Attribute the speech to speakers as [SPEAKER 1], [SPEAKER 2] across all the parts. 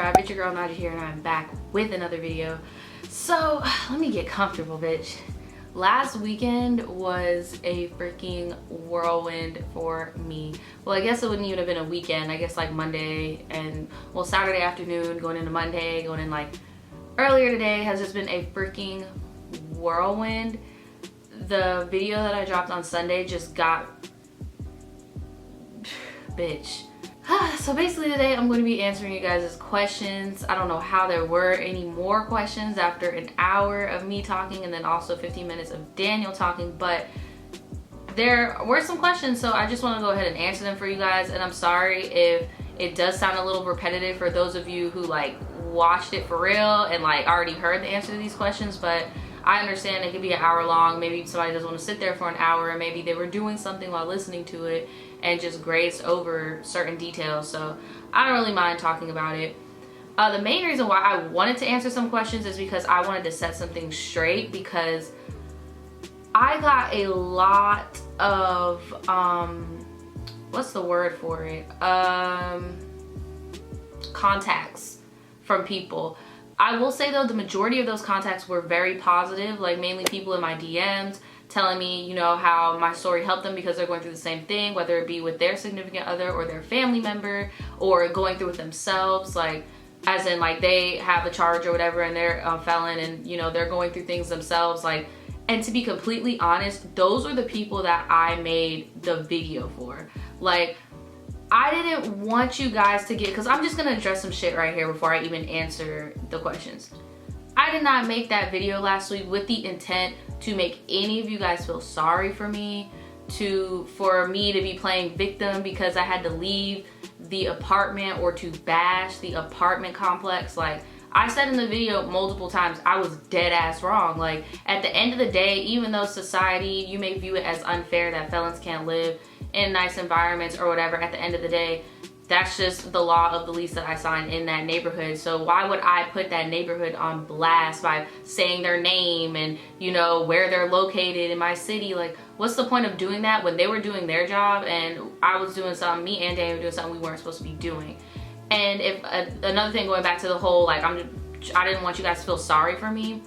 [SPEAKER 1] subscribe. It's your girl Nadja here, and I'm back with another video. So let me get comfortable, bitch. Last weekend was a freaking whirlwind for me. Well, I guess it wouldn't even have been a weekend. I guess like Monday and, well, Saturday afternoon going into Monday, going in like earlier today has just been a freaking whirlwind. The video that I dropped on Sunday just got, bitch. So basically today I'm going to be answering you guys' questions. I don't know how there were any more questions after an hour of me talking and then also 15 minutes of Daniel talking, but there were some questions, so I just want to go ahead and answer them for you guys. And I'm sorry if it does sound a little repetitive for those of you who like watched it for real and like already heard the answer to these questions, but I understand it could be an hour long. Maybe somebody doesn't want to sit there for an hour, and maybe they were doing something while listening to it and just grazed over certain details. So I don't really mind talking about it. The main reason why I wanted to answer some questions is because I wanted to set something straight, because I got a lot of what's the word for it, contacts from people. I will say though, the majority of those contacts were very positive, like mainly people in my DMs telling me, you know, how my story helped them because they're going through the same thing, whether it be with their significant other or their family member, or going through it themselves, like as in like they have a charge or whatever and they're a felon and, you know, they're going through things themselves. Like, and to be completely honest, those are the people that I made the video for. Like, I didn't want you guys to get, because I'm just gonna address some shit right here before I even answer the questions. I did not make that video last week with the intent to make any of you guys feel sorry for me, for me to be playing victim because I had to leave the apartment or to bash the apartment complex. Like I said in the video multiple times, I was dead ass wrong. Like at the end of the day, even though society, you may view it as unfair that felons can't live in nice environments or whatever, at the end of the day, that's just the law of the lease that I signed in that neighborhood. So why would I put that neighborhood on blast by saying their name and, you know, where they're located in my city? Like, what's the point of doing that when they were doing their job and I was doing something, me and Daniel were doing something we weren't supposed to be doing? And if another thing, going back to the whole, like, I didn't want you guys to feel sorry for me,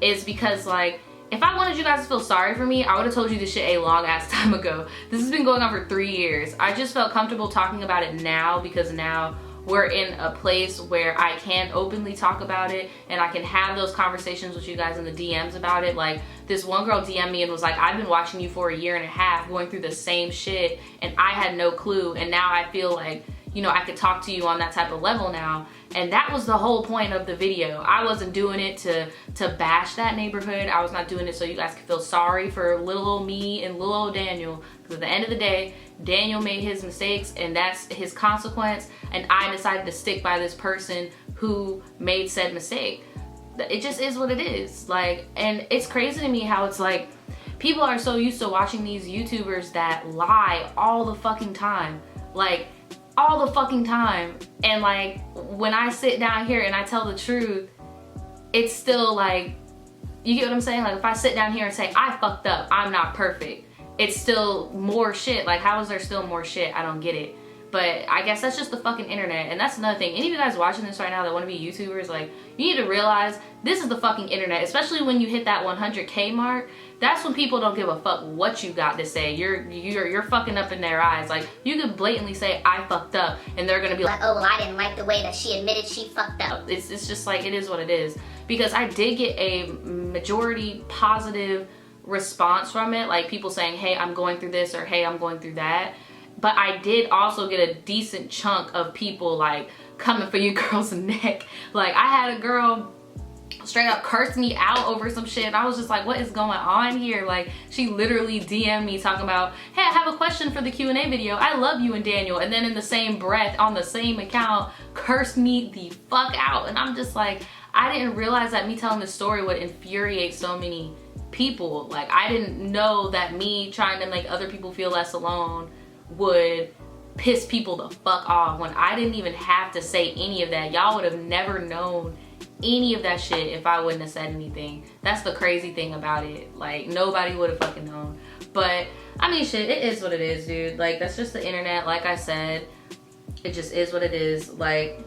[SPEAKER 1] is because, like, if I wanted you guys to feel sorry for me, I would have told you this shit a long ass time ago. This has been going on for 3 years. I just felt comfortable talking about it now because now we're in a place where I can openly talk about it and I can have those conversations with you guys in the DMs about it. Like this one girl DM'd me and was like, I've been watching you for 1.5 years going through the same shit and I had no clue, and now I feel like, you know, I could talk to you on that type of level now. And that was the whole point of the video. I wasn't doing it to bash that neighborhood. I was not doing it so you guys could feel sorry for little old me and little old Daniel. Because at the end of the day, Daniel made his mistakes and that's his consequence. And I decided to stick by this person who made said mistake. It just is what it is. Like, and it's crazy to me how it's like, people are so used to watching these YouTubers that lie all the fucking time. Like, all the fucking time. And like when I sit down here and I tell the truth, it's still like, you get what I'm saying? Like if I sit down here and say I fucked up, I'm not perfect, it's still more shit. Like how is there still more shit? I don't get it. But I guess that's just the fucking internet. And that's another thing. Any of you guys watching this right now that want to be YouTubers, like, you need to realize this is the fucking internet. Especially when you hit that 100K mark. That's when people don't give a fuck what you got to say. You're fucking up in their eyes. Like, you could blatantly say, I fucked up, and they're gonna be like,
[SPEAKER 2] oh, well, I didn't like the way that she admitted she fucked up.
[SPEAKER 1] It's just like, it is what it is. Because I did get a majority positive response from it. Like, people saying, hey, I'm going through this, or hey, I'm going through that. But I did also get a decent chunk of people, like, coming for your girl's neck. Like, I had a girl straight up cursed me out over some shit, and I was just like, what is going on here? Like, she literally DM'd me talking about, hey, I have a question for the Q&A video, I love you and Daniel, and then in the same breath on the same account cursed me the fuck out. And I'm just like, I didn't realize that me telling this story would infuriate so many people. Like, I didn't know that me trying to make other people feel less alone would piss people the fuck off when I didn't even have to say any of that. Y'all would have never known any of that shit if I wouldn't have said anything. That's the crazy thing about it. Like, nobody would have fucking known. But I mean, shit, it is what it is, dude. Like, that's just the internet. Like I said, it just is what it is. Like,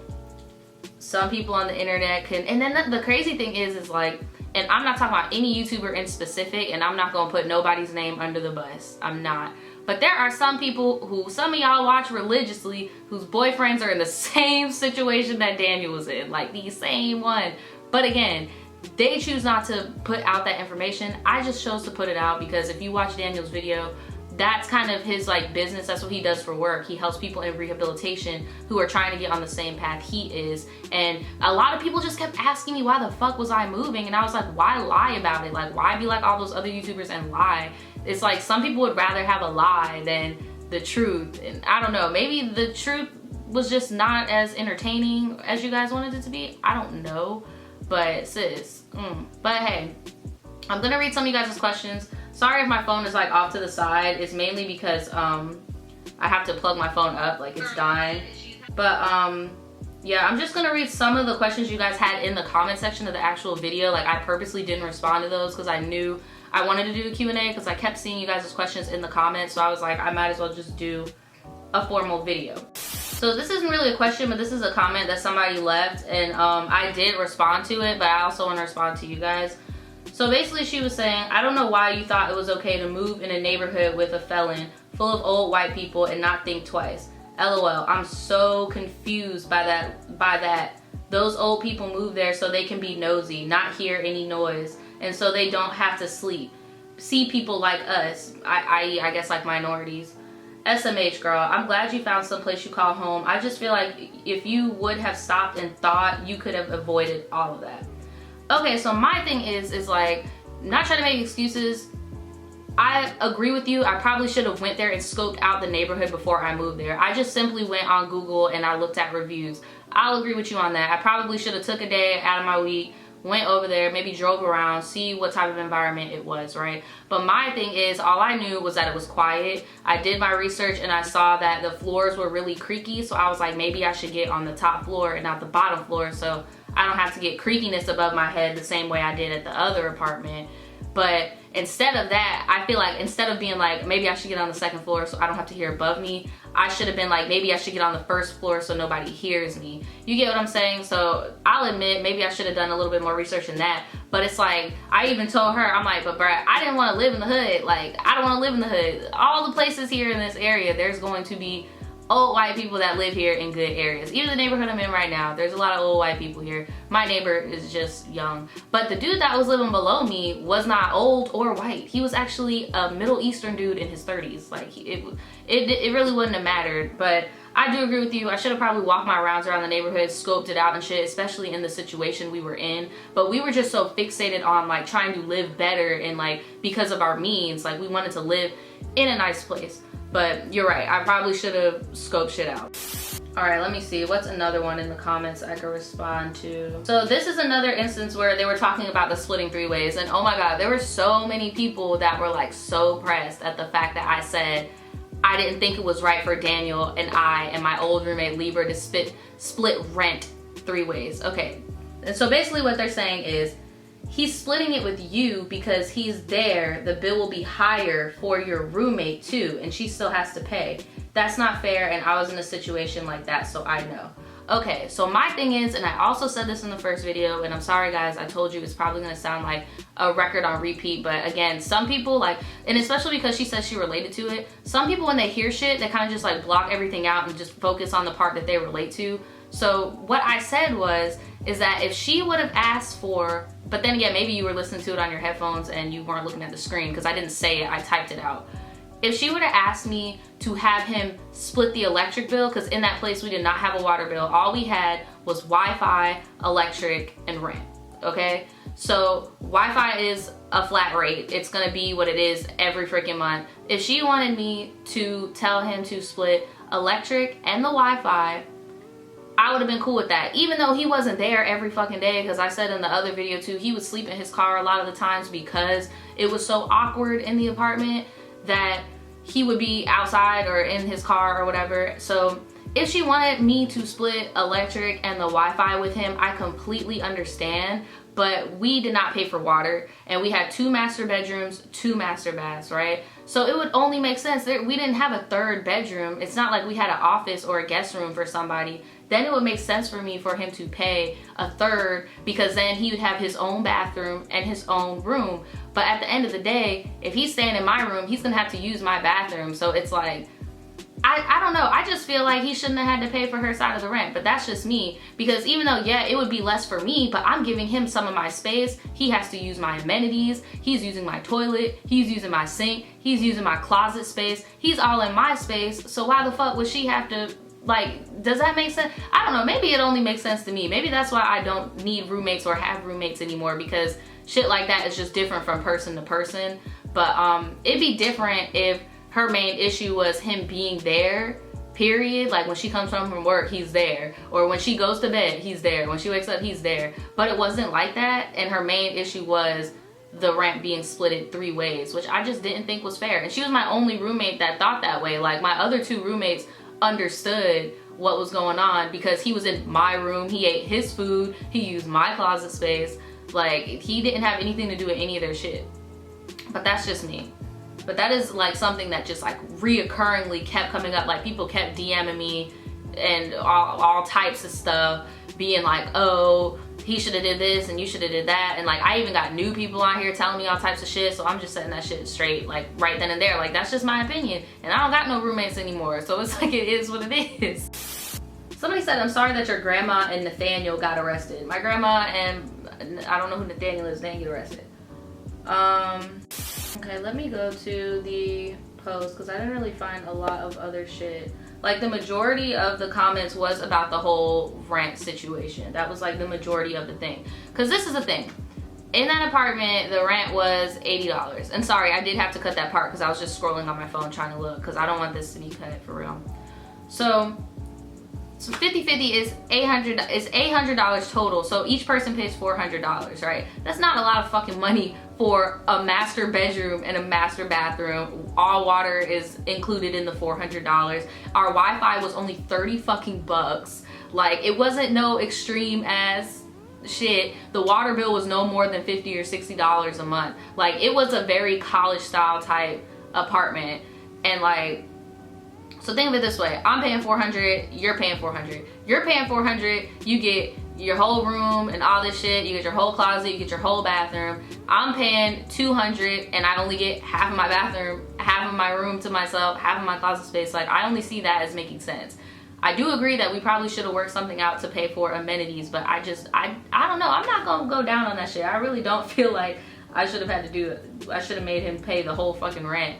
[SPEAKER 1] some people on the internet can, and then the crazy thing is like, and I'm not talking about any YouTuber in specific, and I'm not gonna put nobody's name under the bus. I'm not. But there are some people who, some of y'all watch religiously, whose boyfriends are in the same situation that Daniel was in, like the same one. But again, they choose not to put out that information. I just chose to put it out because if you watch Daniel's video, that's kind of his like business. That's what he does for work. He helps people in rehabilitation who are trying to get on the same path he is. And a lot of people just kept asking me why the fuck was I moving, and I was like, why lie about it? Like, why be like all those other YouTubers and lie? It's like some people would rather have a lie than the truth. And I don't know, maybe the truth was just not as entertaining as you guys wanted it to be. I don't know, but sis, but hey, I'm gonna read some of you guys' questions. Sorry if my phone is like off to the side. It's mainly because I have to plug my phone up, like it's dying. But yeah, I'm just gonna read some of the questions you guys had in the comment section of the actual video. Like I purposely didn't respond to those because I knew I wanted to do a Q&A because I kept seeing you guys' questions in the comments. So I was like, I might as well just do a formal video. So this isn't really a question, but this is a comment that somebody left, and I did respond to it, but I also want to respond to you guys. So basically she was saying, I don't know why you thought it was okay to move in a neighborhood with a felon full of old white people and not think twice. LOL, I'm so confused by that. Those old people move there so they can be nosy, not hear any noise, and so they don't have to sleep. See people like us, I guess like minorities. SMH girl, I'm glad you found some place you call home. I just feel like if you would have stopped and thought, you could have avoided all of that. Okay, so my thing is like, not trying to make excuses. I agree with you. I probably should have went there and scoped out the neighborhood before I moved there. I just simply went on Google and I looked at reviews. I'll agree with you on that. I probably should have took a day out of my week, went over there, maybe drove around, see what type of environment it was, right? But my thing is, all I knew was that it was quiet. I did my research and I saw that the floors were really creaky, so I was like, maybe I should get on the top floor and not the bottom floor so I don't have to get creakiness above my head the same way I did at the other apartment. But instead of that, I feel like instead of being like, maybe I should get on the second floor so I don't have to hear above me, I should have been like, maybe I should get on the first floor so nobody hears me. You get what I'm saying? So I'll admit, maybe I should have done a little bit more research in that. But it's like, I even told her, I'm like, but bruh, I didn't want to live in the hood. Like, I don't want to live in the hood. All the places here in this area, there's going to be old white people that live here in good areas. Even the neighborhood I'm in right now, there's a lot of old white people here. My neighbor is just young. But the dude that was living below me was not old or white. He was actually a Middle Eastern dude in his 30s. Like, it really wouldn't have mattered. But I do agree with you. I should have probably walked my rounds around the neighborhood, scoped it out and shit, especially in the situation we were in. But we were just so fixated on like trying to live better and like because of our means, like we wanted to live in a nice place. But you're right, I probably should have scoped shit out. All right, let me see. What's another one in the comments I could respond to? So this is another instance where they were talking about the splitting three ways. And oh my God, there were so many people that were like so pressed at the fact that I said I didn't think it was right for Daniel and I and my old roommate Libra to split rent three ways. Okay, and so basically what they're saying is, he's splitting it with you because he's there, the bill will be higher for your roommate too, and she still has to pay. That's not fair, and I was in a situation like that, so I know. Okay, so my thing is, and I also said this in the first video, and I'm sorry guys, I told you it's probably gonna sound like a record on repeat, but again, some people like, and especially because she says she related to it, some people when they hear shit, they kind of just like block everything out and just focus on the part that they relate to. So what I said is that if she would have asked for, but then again, maybe you were listening to it on your headphones and you weren't looking at the screen because I didn't say it, I typed it out. If she would have asked me to have him split the electric bill, because in that place we did not have a water bill, all we had was Wi-Fi, electric, and rent, okay? So Wi-Fi is a flat rate. It's gonna be what it is every freaking month. If she wanted me to tell him to split electric and the Wi-Fi, I would have been cool with that, even though he wasn't there every fucking day, because I said in the other video too, he would sleep in his car a lot of the times because it was so awkward in the apartment that he would be outside or in his car or whatever. So If she wanted me to split electric and the Wi-Fi with him, I completely understand. But we did not pay for water, and we had 2 master bedrooms, 2 master baths, right? So it would only make sense. We didn't have a 3rd bedroom. It's not like we had an office or a guest room for somebody. Then it would make sense for me for him to pay a 3rd, because then he would have his own bathroom and his own room. But at the end of the day, if he's staying in my room, he's gonna have to use my bathroom. So it's like, I don't know. I just feel like he shouldn't have had to pay for her side of the rent, but that's just me. Because even though, yeah, it would be less for me, but I'm giving him some of my space. He has to use my amenities. He's using my toilet. He's using my sink. He's using my closet space. He's all in my space. So why the fuck would she have to, like, does that make sense? I don't know. Maybe it only makes sense to me. Maybe that's why I don't need roommates or have roommates anymore, because shit like that is just different from person to person. But it'd be different if her main issue was him being there, period. Like when she comes home from work, he's there. Or when she goes to bed, he's there. When she wakes up, he's there. But it wasn't like that, and her main issue was the rent being split 3 ways, which I just didn't think was fair. And she was my only roommate that thought that way. Like my other 2 roommates understood what was going on because he was in my room, he ate his food, he used my closet space. Like he didn't have anything to do with any of their shit. But that's just me. But that is like something that just like reoccurringly kept coming up. Like people kept DMing me and all types of stuff, being like, oh, he should have did this and you should have did that. And like I even got new people on here telling me all types of shit. So I'm just setting that shit straight like right then and there. Like that's just my opinion. And I don't got no roommates anymore. So it's like it is what it is. Somebody said, I'm sorry that your grandma and Nathaniel got arrested. My grandma and I don't know who Nathaniel is, they didn't get arrested. Okay, let me go to the post because I didn't really find a lot of other shit. Like the majority of the comments was about the whole rent situation. That was like the majority of the thing. Because this is the thing. In that apartment, the rent was $80. And sorry, I did have to cut that part because I was just scrolling on my phone trying to look because I don't want this to be cut for real. So 50-50 is $800 total. So each person pays $400, right? That's not a lot of fucking money for a master bedroom and a master bathroom. All water is included in the $400. Our Wi-Fi was only 30 fucking bucks. Like it wasn't no extreme ass shit. The water bill was no more than $50 or $60 a month. Like it was a very college style type apartment. And like, so think of it this way, I'm paying $400, you're paying $400. You're paying $400, you get your whole room and all this shit, you get your whole closet, you get your whole bathroom. I'm paying $200 and I only get half of my bathroom, half of my room to myself, half of my closet space. Like I only see that as making sense. I do agree that we probably should have worked something out to pay for amenities, but I don't know, I'm not gonna go down on that shit. I really don't feel like I should have had to do it. I should have made him pay the whole fucking rent.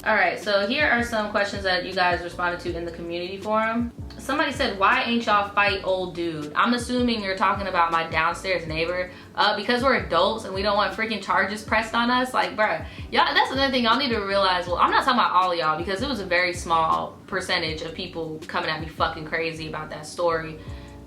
[SPEAKER 1] Alright, so here are some questions that you guys responded to in the community forum. Somebody said, why ain't y'all fight old dude? I'm assuming you're talking about my downstairs neighbor. Because we're adults and we don't want freaking charges pressed on us. Like, bruh, y'all, that's another thing y'all need to realize. Well, I'm not talking about all of y'all because it was a very small percentage of people coming at me fucking crazy about that story.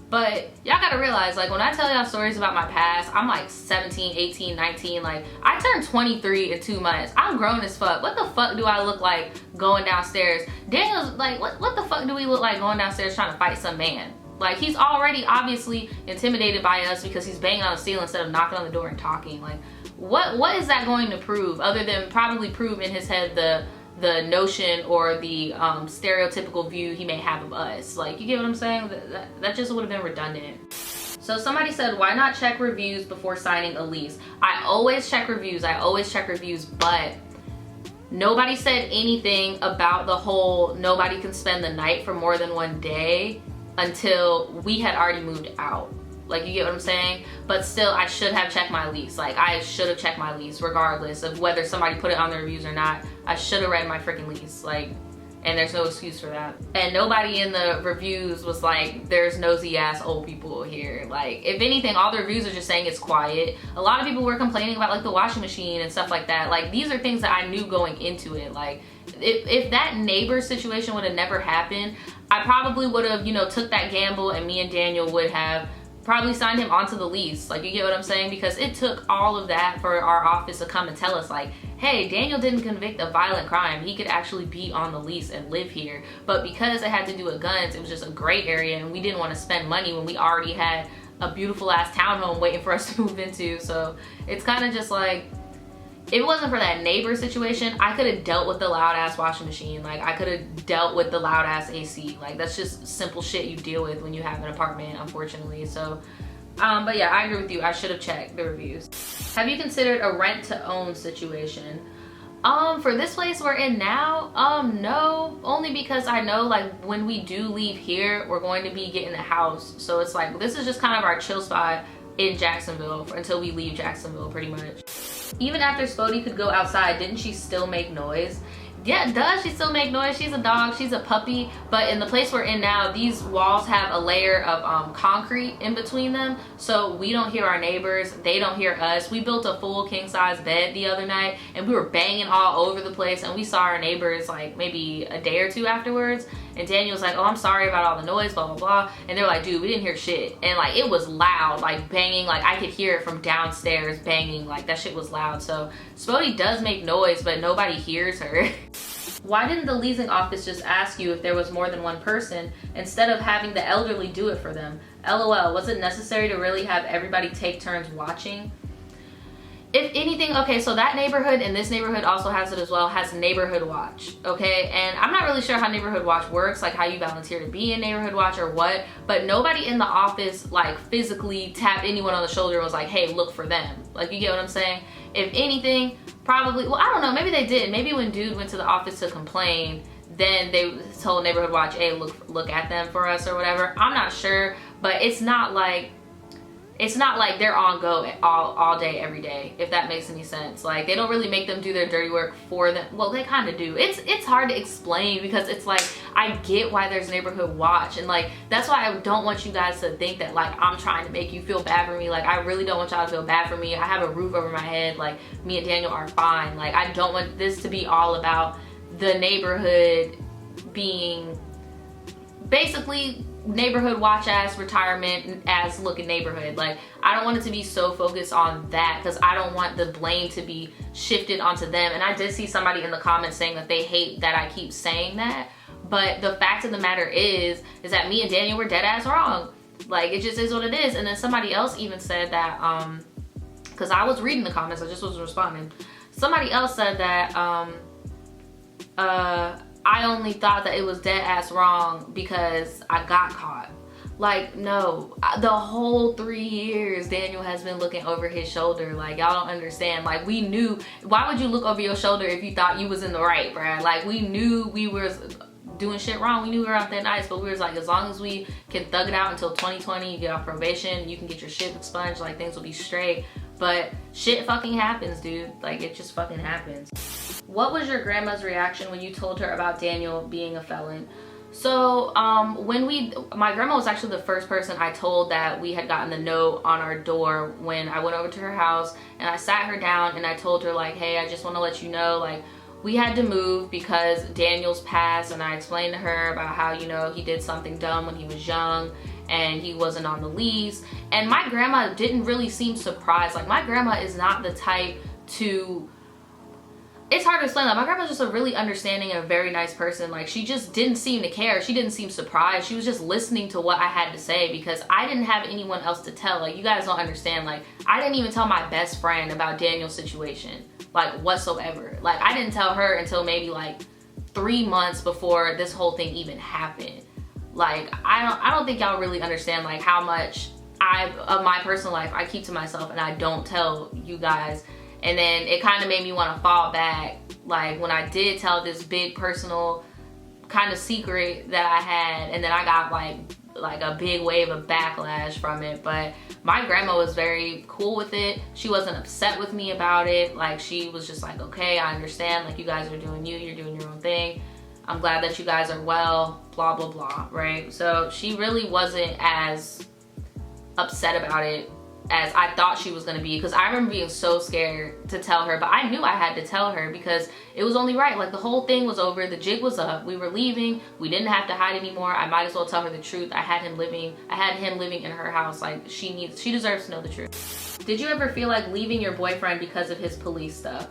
[SPEAKER 1] But y'all gotta realize, like, when I tell y'all stories about my past, I'm like 17, 18, 19. Like, I turned 23 in 2 months. I'm grown as fuck. What the fuck do I look like going downstairs? Daniel's like, what the fuck do we look like going downstairs trying to fight some man? Like, he's already obviously intimidated by us because he's banging on the ceiling instead of knocking on the door and talking. Like, what is that going to prove other than probably prove in his head the notion or the stereotypical view he may have of us? Like, you get what I'm saying? That just would have been redundant. So somebody said, why not check reviews before signing a lease? I always check reviews, but nobody said anything about the whole nobody can spend the night for more than 1 day until we had already moved out. Like, you get what I'm saying? But still, I should have checked my lease. Like, I should have checked my lease regardless of whether somebody put it on the reviews or not. I should have read my freaking lease. Like, and there's no excuse for that. And nobody in the reviews was like, there's nosy ass old people here. Like, if anything, all the reviews are just saying it's quiet. A lot of people were complaining about like the washing machine and stuff like that. Like, these are things that I knew going into it. Like, if that neighbor situation would have never happened, I probably would have, you know, took that gamble and me and Daniel would have probably signed him onto the lease. Like, you get what I'm saying? Because it took all of that for our office to come and tell us, like, hey, Daniel didn't convict a violent crime. He could actually be on the lease and live here. But because it had to do with guns, it was just a gray area, and we didn't want to spend money when we already had a beautiful ass townhome waiting for us to move into. So it's kind of just like, if it wasn't for that neighbor situation, I could have dealt with the loud ass washing machine. Like, I could have dealt with the loud ass AC. Like, that's just simple shit you deal with when you have an apartment, unfortunately. So, but yeah, I agree with you. I should have checked the reviews. Have you considered a rent to own situation? For this place we're in now, no, only because I know, like, when we do leave here, we're going to be getting a house. So it's like, this is just kind of our chill spot in Jacksonville until we leave Jacksonville, pretty much. Even after Spodie could go outside, didn't she still make noise? Yeah, does she still make noise? She's a dog, she's a puppy, but in the place we're in now, these walls have a layer of concrete in between them, so we don't hear our neighbors, they don't hear us. We built a full king-size bed the other night, and we were banging all over the place, and we saw our neighbors like maybe a day or two afterwards, and Daniel was like, oh, I'm sorry about all the noise, blah, blah, blah, and they were like, dude, we didn't hear shit, and like, it was loud, like banging, like I could hear it from downstairs banging, like that shit was loud. So Spodie does make noise, but nobody hears her. Why didn't the leasing office just ask you if there was more than one person instead of having the elderly do it for them? LOL, was it necessary to really have everybody take turns watching? If anything, okay, so that neighborhood and this neighborhood also has it as well, has neighborhood watch, okay? And I'm not really sure how neighborhood watch works, like how you volunteer to be in neighborhood watch or what, but nobody in the office like physically tapped anyone on the shoulder and was like, hey, look for them. Like, you get what I'm saying? If anything, probably, well, I don't know, maybe they did. Maybe when dude went to the office to complain, then they told neighborhood watch, hey, look at them for us or whatever. I'm not sure, but it's not like they're on go all day every day, if that makes any sense. Like, they don't really make them do their dirty work for them. Well, they kind of do. It's hard to explain because it's like, I get why there's neighborhood watch, and like, that's why I don't want you guys to think that like I'm trying to make you feel bad for me. Like, I really don't want y'all to feel bad for me. I have a roof over my head. Like, me and Daniel are fine. Like, I don't want this to be all about the neighborhood being basically neighborhood watch ass retirement ass looking neighborhood. Like, I don't want it to be so focused on that because I don't want the blame to be shifted onto them. And I did see somebody in the comments saying that they hate that I keep saying that, but the fact of the matter is that me and Daniel were dead ass wrong. Like, it just is what it is. And then somebody else even said that because I was reading the comments, I just wasn't responding. Somebody else said that I only thought that it was dead ass wrong because I got caught. Like, no, the whole 3 years Daniel has been looking over his shoulder. Like, y'all don't understand. Like, we knew. Why would you look over your shoulder if you thought you was in the right, bruh? Like, we knew we were doing shit wrong. We knew we were out there nice, but we was like, as long as we can thug it out until 2020, you get off probation, you can get your shit expunged, like, things will be straight. But shit fucking happens, dude. Like, it just fucking happens. What was your grandma's reaction when you told her about Daniel being a felon? So my grandma was actually the first person I told that we had gotten the note on our door when I went over to her house, and I sat her down and I told her, like, hey, I just want to let you know, like, we had to move because Daniel's passed, and I explained to her about how, you know, he did something dumb when he was young and he wasn't on the lease. And my grandma didn't really seem surprised. Like, my grandma is not the type to, it's hard to explain. Like, my grandma's just a really understanding and a very nice person. Like, she just didn't seem to care. She didn't seem surprised. She was just listening to what I had to say because I didn't have anyone else to tell. Like, you guys don't understand. Like, I didn't even tell my best friend about Daniel's situation, like, whatsoever. Like, I didn't tell her until maybe like 3 months before this whole thing even happened. Like, I don't think y'all really understand like how much of my personal life I keep to myself and I don't tell you guys. And then it kind of made me want to fall back, like, when I did tell this big personal kind of secret that I had, and then I got like a big wave of backlash from it. But my grandma was very cool with it. She wasn't upset with me about it. Like, she was just like, okay, I understand, like, you guys are doing you're doing your own thing. I'm glad that you guys are well, blah, blah, blah, right? So she really wasn't as upset about it as I thought she was gonna be, because I remember being so scared to tell her, but I knew I had to tell her because it was only right. Like, the whole thing was over, the jig was up, we were leaving, we didn't have to hide anymore. I might as well tell her the truth. I had him living in her house. Like, she deserves to know the truth. Did you ever feel like leaving your boyfriend because of his police stuff?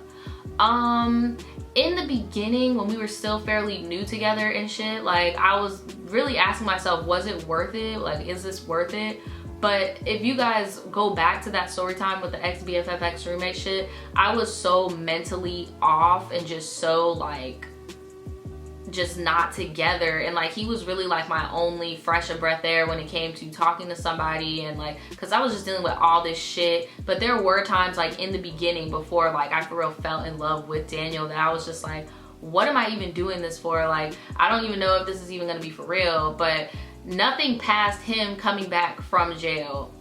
[SPEAKER 1] In the beginning, when we were still fairly new together and shit, like, I was really asking myself, was it worth it? Like, is this worth it? But if you guys go back to that story time with the ex-BFF, ex-roommate shit, I was so mentally off and just so, like, just not together. And, like, he was really, like, my only fresh of breath air when it came to talking to somebody. And, like, because I was just dealing with all this shit. But there were times, like, in the beginning, before, like, I for real fell in love with Daniel, that I was just like, what am I even doing this for? Like, I don't even know if this is even gonna be for real. But nothing past him coming back from jail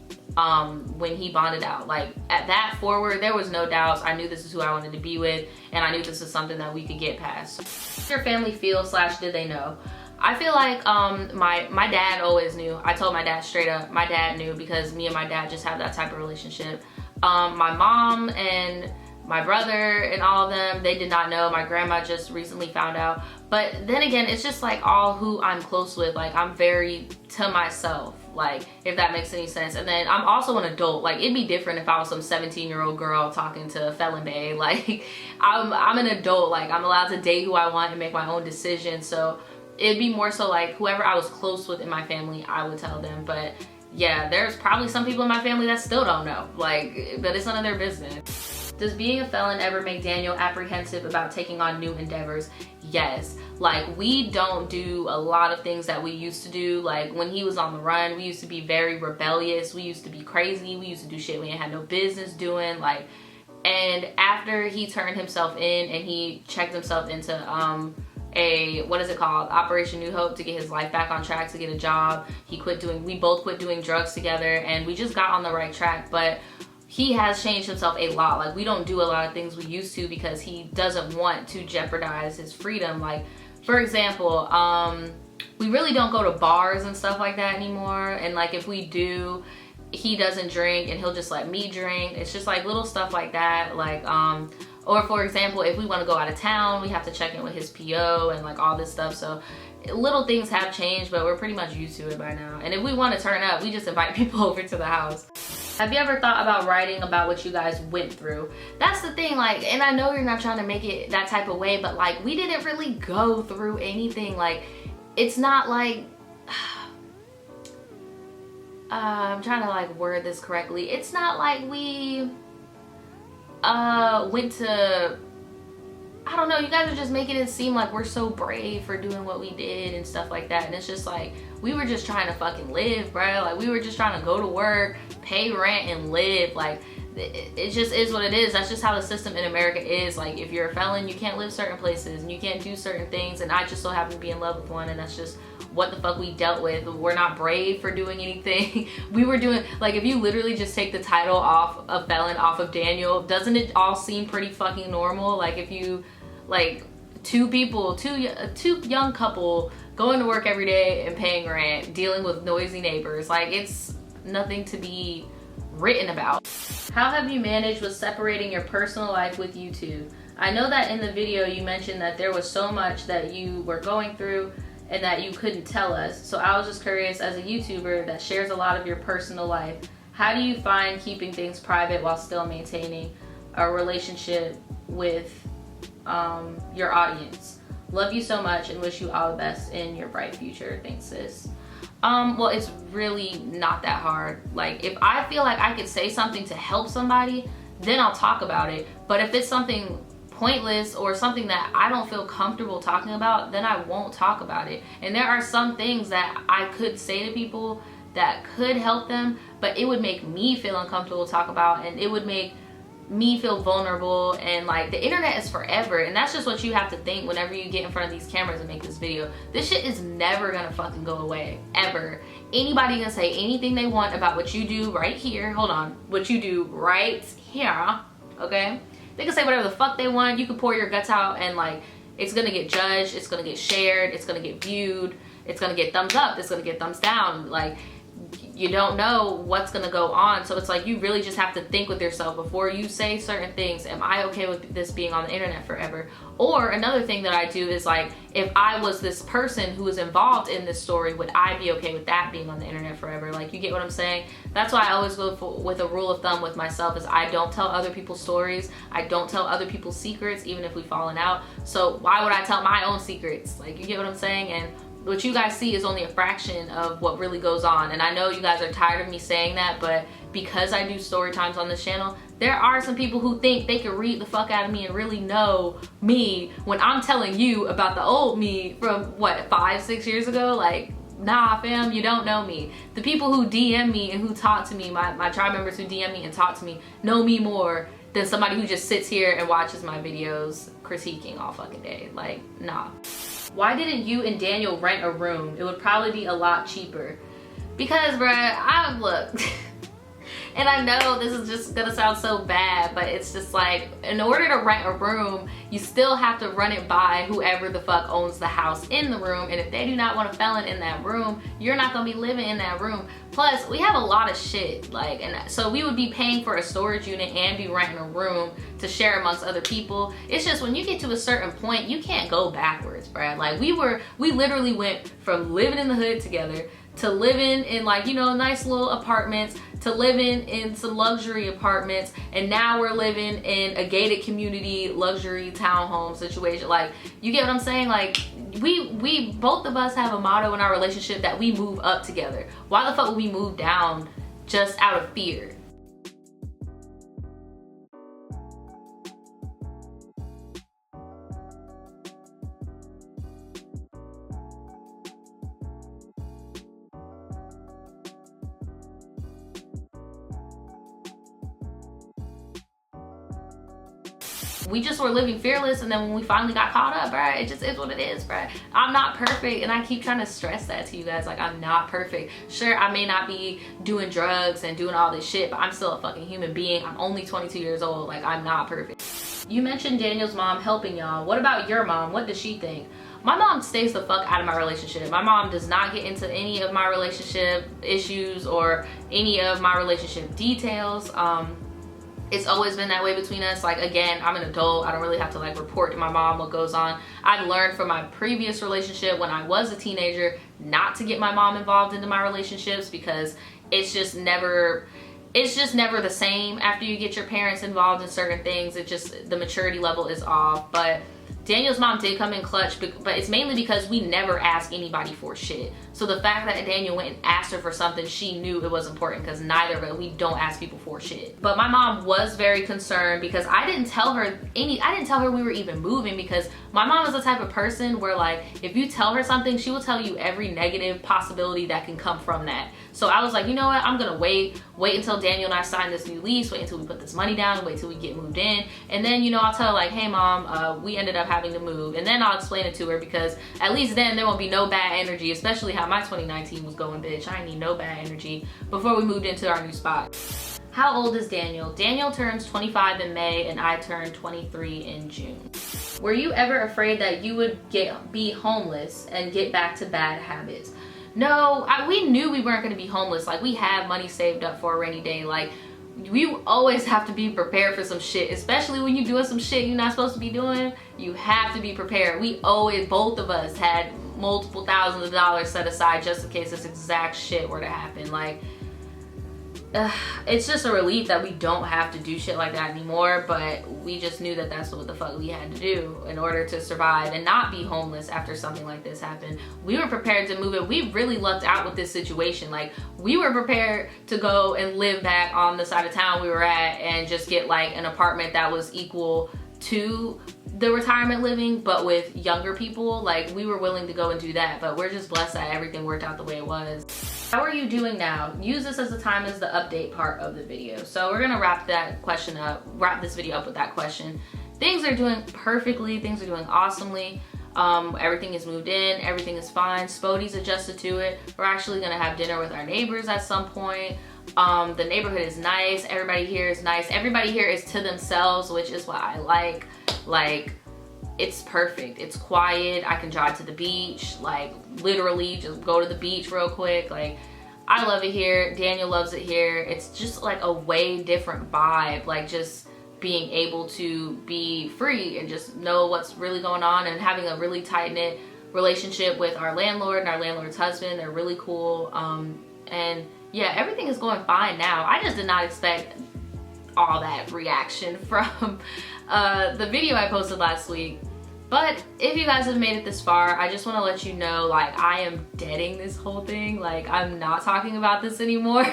[SPEAKER 1] when he bonded out. Like, at that forward, there was no doubts. I knew this is who I wanted to be with, and I knew this is something that we could get past. Your family feel / did they know? I feel like my dad always knew. I told my dad straight up, my dad knew, because me and my dad just have that type of relationship. My mom and my brother and all of them, they did not know. My grandma just recently found out. But then again, it's just like all who I'm close with. Like, I'm very to myself, like, if that makes any sense. And then I'm also an adult. Like, it'd be different if I was some 17-year-old girl talking to Felon Bae. Like, I'm an adult. Like, I'm allowed to date who I want and make my own decisions. So it'd be more so like whoever I was close with in my family, I would tell them. But yeah, there's probably some people in my family that still don't know. Like, but it's none of their business. Does being a felon ever make Daniel apprehensive about taking on new endeavors? Yes. Like, we don't do a lot of things that we used to do. Like, when he was on the run, we used to be very rebellious. We used to be crazy. We used to do shit we had no business doing. Like, and after he turned himself in and he checked himself into what is it called? Operation New Hope, to get his life back on track, to get a job. We both quit doing drugs together, and we just got on the right track. But he has changed himself a lot. Like, we don't do a lot of things we used to because he doesn't want to jeopardize his freedom. Like, for example, we really don't go to bars and stuff like that anymore. And, like, if we do, he doesn't drink and he'll just let me drink. It's just like little stuff like that. Like, or for example, if we want to go out of town, we have to check in with his PO and like all this stuff. So little things have changed, but we're pretty much used to it by now. And if we want to turn up, we just invite people over to the house. Have you ever thought about writing about what you guys went through? That's the thing, like, and I know you're not trying to make it that type of way, but like, we didn't really go through anything. Like, it's not like, I'm trying to like word this correctly. It's not like we went to, I don't know, you guys are just making it seem like we're so brave for doing what we did and stuff like that. And it's just like, we were just trying to fucking live, bro. Like, we were just trying to go to work, pay rent, and live. Like, it just is what it is. That's just how the system in America is. Like, if you're a felon, you can't live certain places and you can't do certain things. And I just so happen to be in love with one, and that's just what the fuck we dealt with. We're not brave for doing anything. We were doing, like, if you literally just take the title off of felon off of Daniel, doesn't it all seem pretty fucking normal? Like, if you, like, two young couple going to work every day and paying rent, dealing with noisy neighbors, like, it's nothing to be written about. How have you managed with separating your personal life with YouTube? I know that in the video you mentioned that there was so much that you were going through and that you couldn't tell us. So I was just curious, as a YouTuber that shares a lot of your personal life, how do you find keeping things private while still maintaining a relationship with your audience? Love you so much and wish you all the best in your bright future. Thanks, sis. Well, it's really not that hard. Like, if I feel like I could say something to help somebody, then I'll talk about it. But if it's something pointless or something that I don't feel comfortable talking about, then I won't talk about it. And there are some things that I could say to people that could help them, but it would make me feel uncomfortable to talk about, and it would make me feel vulnerable. And like, the internet is forever, and that's just what you have to think whenever you get in front of these cameras and make this video. This shit is never gonna fucking go away, ever. Anybody can say anything they want about what you do right here. Hold on, what you do right here, okay? They can say whatever the fuck they want. You can pour your guts out, and like, it's gonna get judged, it's gonna get shared, it's gonna get viewed, it's gonna get thumbs up, it's gonna get thumbs down. Like, you don't know what's gonna go on. So it's like you really just have to think with yourself before you say certain things. Am I okay with this being on the internet forever? Or another thing that I do is like, if I was this person who was involved in this story, would I be okay with that being on the internet forever? Like, you get what I'm saying? That's why I always go with a rule of thumb with myself is I don't tell other people's stories. I don't tell other people's secrets, even if we've fallen out. So why would I tell my own secrets? Like, you get what I'm saying? And what you guys see is only a fraction of what really goes on. And I know you guys are tired of me saying that, but because I do story times on this channel, there are some people who think they can read the fuck out of me and really know me when I'm telling you about the old me from what, 5-6 years ago. Like, nah fam, you don't know me. The people who DM me and who talk to me, my tribe members who DM me and talk to me, know me more than somebody who just sits here and watches my videos critiquing all fucking day. Like, nah. Why didn't you and Daniel rent a room? It would probably be a lot cheaper. Because, bruh, look, and I know this is just gonna sound so bad, but it's just like, in order to rent a room, you still have to run it by whoever the fuck owns the house in the room. And if they do not want a felon in that room, you're not gonna be living in that room. Plus, we have a lot of shit, like, and so we would be paying for a storage unit and be renting a room to share amongst other people. It's just when you get to a certain point, you can't go backwards, bruh. Like, we literally went from living in the hood together to living in, like, you know, nice little apartments, to living in some luxury apartments, and now we're living in a gated community luxury townhome situation. Like, you get what I'm saying? Like, we both of us have a motto in our relationship that we move up together. Why the fuck would we move down just out of fear? We just were living fearless, and then when we finally got caught up, bruh, it just is what it is, bruh. I'm not perfect, and I keep trying to stress that to you guys. Like, I'm not perfect. Sure, I may not be doing drugs and doing all this shit, but I'm still a fucking human being. I'm only 22 years old. Like, I'm not perfect. You mentioned Daniel's mom helping y'all. What about your mom? What does she think? My mom stays the fuck out of my relationship. My mom does not get into any of my relationship issues or any of my relationship details. It's always been that way between us. Like, again, I'm an adult. I don't really have to like report to my mom what goes on. I've learned from my previous relationship when I was a teenager not to get my mom involved into my relationships, because it's just never the same after you get your parents involved in certain things. It just, the maturity level is off. But Daniel's mom did come in clutch, but it's mainly because we never ask anybody for shit. So the fact that Daniel went and asked her for something, she knew it was important, because neither of us, we don't ask people for shit. But my mom was very concerned because I didn't tell her we were even moving, because my mom is the type of person where, like, if you tell her something, she will tell you every negative possibility that can come from that. So I was like, you know what, I'm gonna wait until Daniel and I sign this new lease, wait until we put this money down, wait till we get moved in, and then, you know, I'll tell her like, hey mom, we ended up having to move, and then I'll explain it to her, because at least then there won't be no bad energy, especially how my 2019 was going, bitch. I need no bad energy before we moved into our new spot. How old is Daniel? Daniel turns 25 in May, and I turn 23 in June. Were you ever afraid that you would be homeless and get back to bad habits? No, we knew we weren't going to be homeless. Like, we have money saved up for a rainy day. Like, we always have to be prepared for some shit, especially when you're doing some shit you're not supposed to be doing. You have to be prepared. We always, both of us, had multiple thousands of dollars set aside just in case this exact shit were to happen. Like, it's just a relief that we don't have to do shit like that anymore, but we just knew that that's what the fuck we had to do in order to survive and not be homeless after something like this happened. We were prepared to move it. We really lucked out with this situation. Like, we were prepared to go and live back on the side of town we were at and just get like an apartment that was equal to the retirement living, but with younger people. Like, we were willing to go and do that, but we're just blessed that everything worked out the way it was. How are you doing now? Use this as the time as the update part of the video. So we're gonna wrap this video up with that question. Things are doing perfectly. Things are doing awesomely. Everything is moved in. Everything is fine. Spody's adjusted to it. We're actually gonna have dinner with our neighbors at some point. The neighborhood is nice. Everybody here is nice. Everybody here is to themselves, which is what I like. Like, it's perfect. It's quiet. I can drive to the beach, like literally just go to the beach real quick. Like, I love it here. Daniel loves it here. It's just like a way different vibe. Like just being able to be free and just know what's really going on, and having a really tight-knit relationship with our landlord and our landlord's husband. They're really cool. And yeah, everything is going fine now. I just did not expect all that reaction from the video I posted last week. But if you guys have made it this far, I just want to let you know, like, I am deading this whole thing. Like, I'm not talking about this anymore.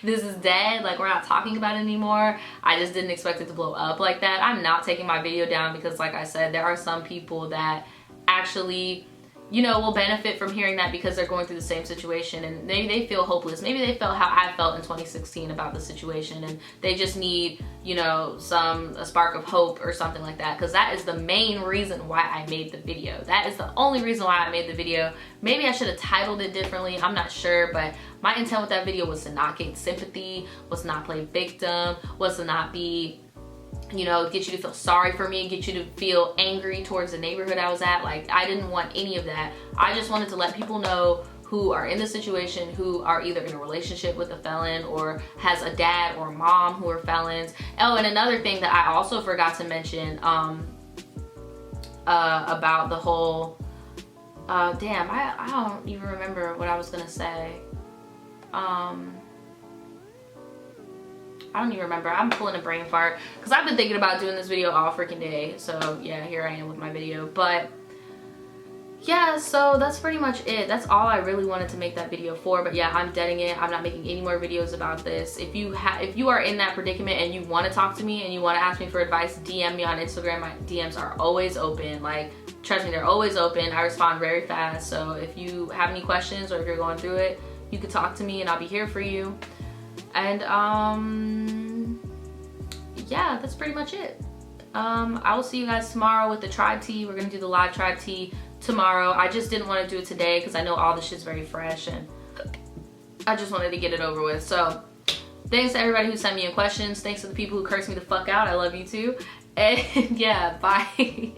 [SPEAKER 1] This is dead. Like, we're not talking about it anymore. I just didn't expect it to blow up like that. I'm not taking my video down because, like I said, there are some people that actually, you know, will benefit from hearing that because they're going through the same situation, and maybe they feel hopeless. Maybe they felt how I felt in 2016 about the situation, and they just need, you know, a spark of hope or something like that, because that is the main reason why I made the video. That is the only reason why I made the video. Maybe I should have titled it differently, I'm not sure, but my intent with that video was to not gain sympathy, was to not play victim, was to not be, you know, get you to feel sorry for me, get you to feel angry towards the neighborhood I was at. Like, I didn't want any of that. I just wanted to let people know who are in the situation, who are either in a relationship with a felon or has a dad or mom who are felons. Oh, and another thing that I also forgot to mention about the whole, damn, I don't even remember what I was gonna say. I don't even remember. I'm pulling a brain fart because I've been thinking about doing this video all freaking day. So yeah, here I am with my video. But yeah, so that's pretty much it. That's all I really wanted to make that video for. But yeah, I'm deading it. I'm not making any more videos about this. If you are in that predicament and you want to talk to me and you want to ask me for advice, DM me on Instagram. My DMs are always open. Like, trust me, they're always open. I respond very fast. So if you have any questions or if you're going through it, you can talk to me and I'll be here for you. And yeah, that's pretty much it. I will see you guys tomorrow with the tribe tea. We're gonna do the live tribe tea tomorrow. I just didn't want to do it today because I know all this shit's very fresh and I just wanted to get it over with. So thanks to everybody who sent me in questions. Thanks to the people who cursed me the fuck out. I love you too. And yeah, bye.